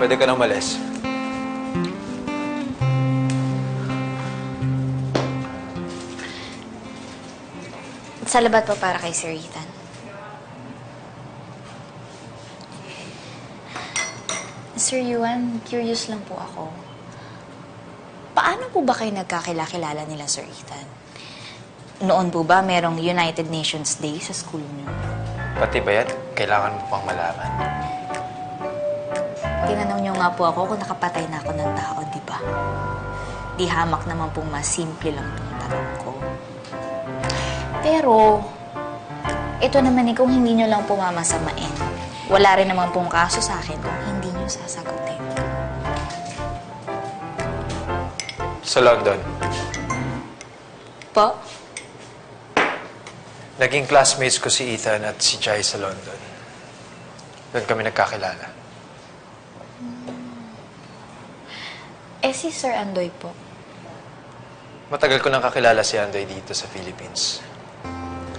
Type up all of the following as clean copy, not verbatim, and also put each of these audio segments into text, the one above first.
Pwede ka nang umalis. Salamat po para kay Sir Ethan. Sir Yuan, curious lang po ako. Paano po ba kayo nagkakilala nila, Sir Ethan? Noon po ba merong United Nations Day sa school niyo? Pati ba yan? Kailangan mo pang malaman. Tinanong niyo nga po ako kung nakapatay na ako ng tao, di ba? Di hamak naman pong mas simple lang pong tanong ko. Pero, ito naman kung hindi niyo lang po mamasamain. Wala rin naman pong kaso sa akin kung hindi niyo sasagutin. Sa London. Po? Naging classmates ko si Ethan at si Jai sa London. Doon kami nagkakilala. Si Sir Andoy po. Matagal ko nang kakilala si Andoy dito sa Philippines.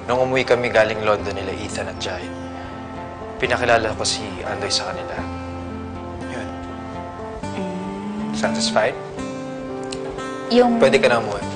Nung umuwi kami galing London nila Ethan at Jai, pinakilala ko si Andoy sa kanila. Yun. Satisfied? Pwede ka na umuwi.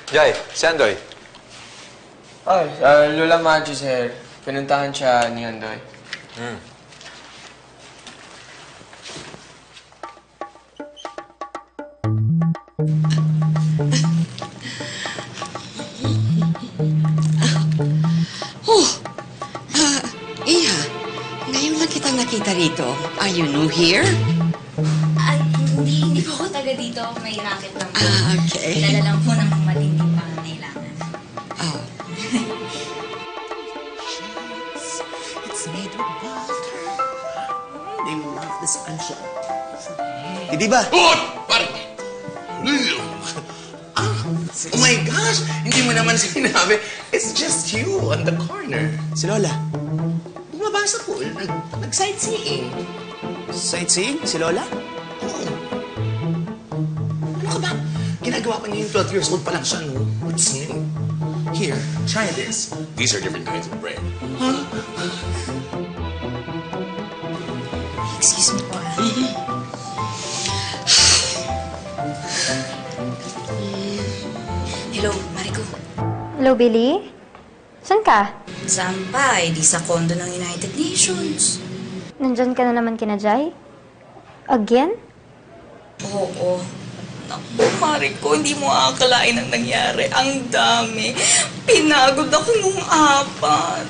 Jai, si Andoy. Lola Maggie, sir. Pinuntahan siya ni Andoy. Iha, ngayon lang kitang nakita rito. Are you new here? Ay, hindi po ako taga dito. May racket lang po. Okay. Dala lang po ng matinding pangangailangan. Oh. It's made with butter. They love this sunshine. Hindi ba? Parang... Oh my gosh! Hindi mo naman sinabi. It's just you on the corner. Si Lola. Bumaba sa pool. Nag-sightseeing. Sightseeing? Si Lola? Oo. Ano ka ba? Ginagawa pa niya yung 12 years old pa lang siya, no? What's new? Here, try this. These are different kinds of bread. Huh? Excuse me po. Hello, Mariko. Hello, Billy? Saan ka? Saan pa? Di sa condo ng United Nations. Nandyan ka na naman kina Jai? Again? Oo. Naku, Mariko, hindi mo aakalain ang nangyari. Ang dami. Pinagod ako nung apat.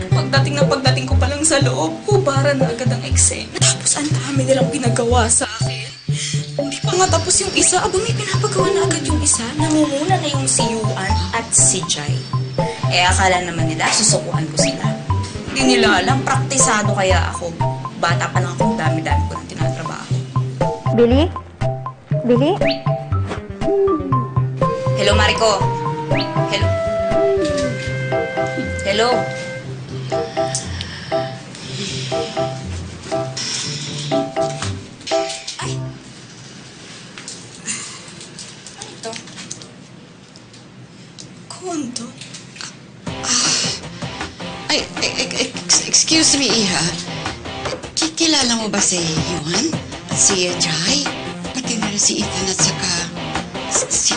Pagdating ko pa lang sa loob, hubaran na agad ang eksena. Tapos ang dami nilang pinagawa sa akin. Hindi pa nga tapos yung isa, may pinapagawa na agad yung isa. Namumuna na yung si Yuan at si Jai. Akala naman nila, susukuhan ko sila. Hindi nila alam, praktisado kaya ako. Bata pa lang ako, dami-dami ko nang tinatrabaho. Billy? Billy? Hello, Mariko. Hello. Hello. Ay. Ano ito? Kondo? Excuse me, Iha. Kilala mo ba si Yuan? At si Jai? Pati na rin si Ethan at saka si